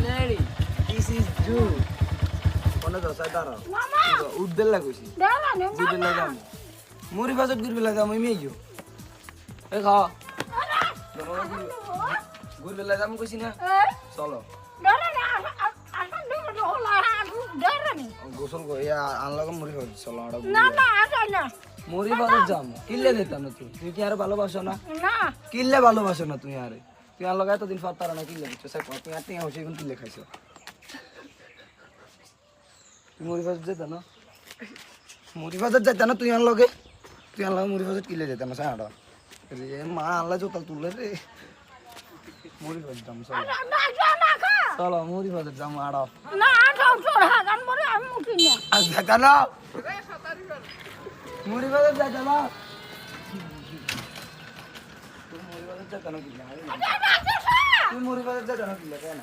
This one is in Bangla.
ready. This is June. কোনে তো সাইতার উদ্দেল লাগুছি উদ্দেল লাগাম মুড়ি বাজত গিরবে লাগাম আমি আইও এ খা গিরবে লাগাম কইছি না চলো গোসল কো ইয়া আনলাম মুড়ি বাজত চলো আড়া না মুড়ি বাজত যাম কিল্লে দিতাম না তুই কি আর ভালোবাসো না কিল্লে ভালোবাসো না তুই আরে তুই আর লাগা এতদিন ফাতারা না কিল্লে দিচ্ছ সে তুই আর তুই হইছে কোন কিল্লে খাইছো মুড়ি বাজত যেতা না মুড়ি বাজত যেতা না তুই আর লগে তুই আর লগে মুড়ি বাজত কিল্লে যেতা না সাড়া রে মা আল্লাহ জোতাল তুলে রে মুড়ি বাজত যাম চলো চলো মুড়ি বাজত যাম আড়া না যাও তোর হাগান মরে আমি উঠি না আজ যেতা না মুড়ি বাজত যেতা না তুই মুড়ি বাজত যেতা না কিল্লে তুই মুড়ি বাজত যেতা না কিল্লে কেন